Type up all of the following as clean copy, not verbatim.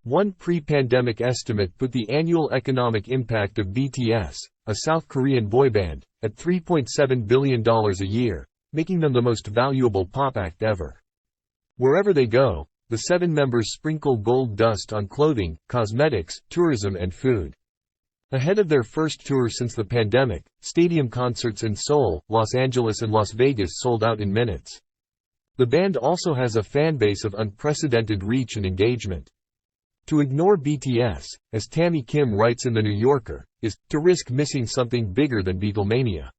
One pre-pandemic estimate put the annual economic impact of BTS, a South Korean boy band, at $3.7 billion a year, making them the most valuable pop act ever. Wherever they go, the 7 members sprinkle gold dust on clothing, cosmetics, tourism and food. Ahead of their first tour since the pandemic, stadium concerts in Seoul, Los Angeles and Las Vegas sold out in minutes. The band also has a fanbase of unprecedented reach and engagement. To ignore BTS, as Tammy Kim writes in The New Yorker, is to risk missing something bigger than Beatlemania.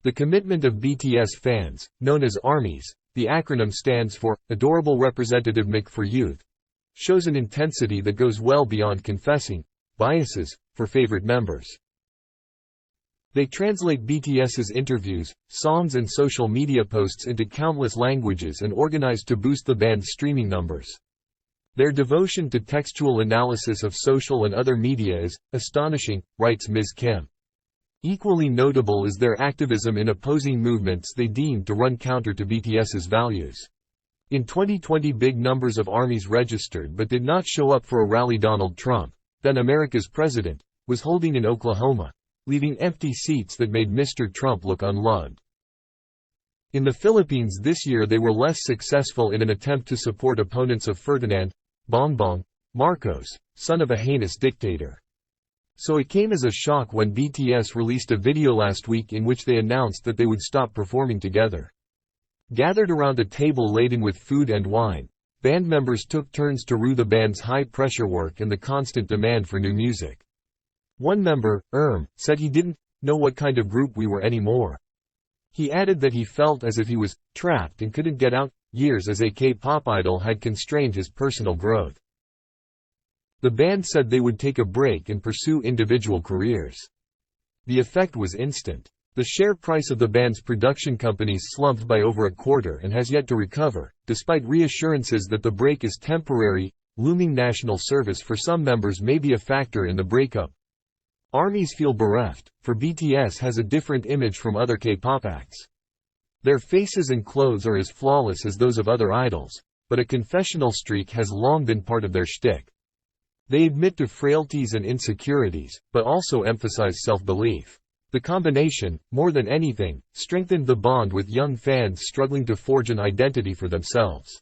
The commitment of BTS fans, known as ARMYs, the acronym stands for Adorable Representative Mick for Youth, shows an intensity that goes well beyond confessing biases for favorite members. They translate BTS's interviews, songs and social media posts into countless languages and organize to boost the band's streaming numbers. Their devotion to textual analysis of social and other media is astonishing, writes Ms. Kim. Equally notable is their activism in opposing movements they deem to run counter to BTS's values. In 2020, big numbers of ARMYs registered but did not show up for a rally Donald Trump, then America's president, was holding in Oklahoma, leaving empty seats that made Mr. Trump look unloved. In the Philippines this year they were less successful in an attempt to support opponents of Ferdinand Bongbong Marcos, son of a heinous dictator. So it came as a shock when BTS released a video last week in which they announced that they would stop performing together. Gathered around a table laden with food and wine, band members took turns to rue the band's high-pressure work and the constant demand for new music. One member, said he didn't know what kind of group we were anymore. He added that he felt as if he was trapped and couldn't get out. Years as a K-pop idol had constrained his personal growth. The band said they would take a break and pursue individual careers. The effect was instant. The share price of the band's production companies slumped by over a quarter and has yet to recover, despite reassurances that the break is temporary. Looming national service for some members may be a factor in the breakup. ARMYs feel bereft, for BTS has a different image from other K-pop acts. Their faces and clothes are as flawless as those of other idols, but a confessional streak has long been part of their shtick. They admit to frailties and insecurities, but also emphasize self-belief. The combination, more than anything, strengthened the bond with young fans struggling to forge an identity for themselves.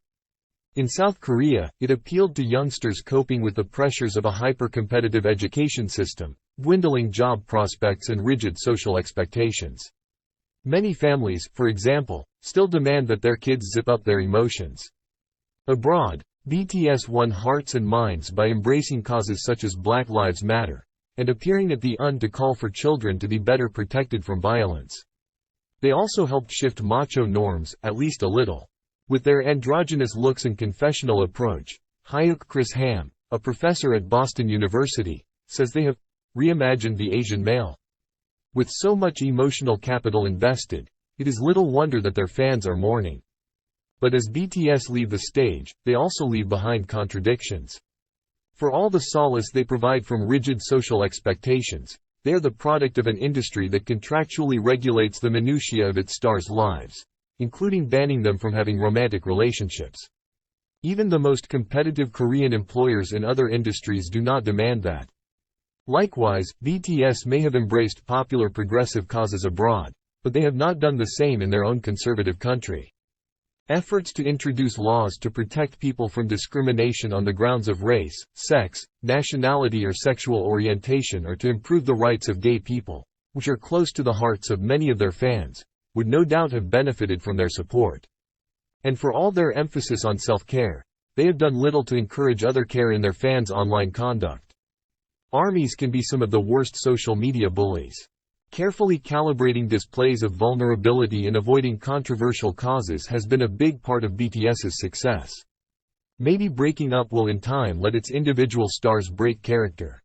In South Korea, it appealed to youngsters coping with the pressures of a hyper-competitive education system, dwindling job prospects and rigid social expectations. Many families, for example, still demand that their kids zip up their emotions. Abroad, BTS won hearts and minds by embracing causes such as Black Lives Matter, and appearing at the UN to call for children to be better protected from violence. They also helped shift macho norms, at least a little. With their androgynous looks and confessional approach, Hyuk Chris Ham, a professor at Boston University, says they have reimagined the Asian male. With so much emotional capital invested, it is little wonder that their fans are mourning. But as BTS leave the stage, they also leave behind contradictions. For all the solace they provide from rigid social expectations, they are the product of an industry that contractually regulates the minutiae of its stars' lives, including banning them from having romantic relationships. Even the most competitive Korean employers in other industries do not demand that. Likewise, BTS may have embraced popular progressive causes abroad, but they have not done the same in their own conservative country. Efforts to introduce laws to protect people from discrimination on the grounds of race, sex, nationality or sexual orientation or to improve the rights of gay people, which are close to the hearts of many of their fans, would no doubt have benefited from their support. And for all their emphasis on self-care, they have done little to encourage other care in their fans' online conduct. ARMYs can be some of the worst social media bullies. Carefully calibrating displays of vulnerability and avoiding controversial causes has been a big part of BTS's success. Maybe breaking up will in time let its individual stars break character.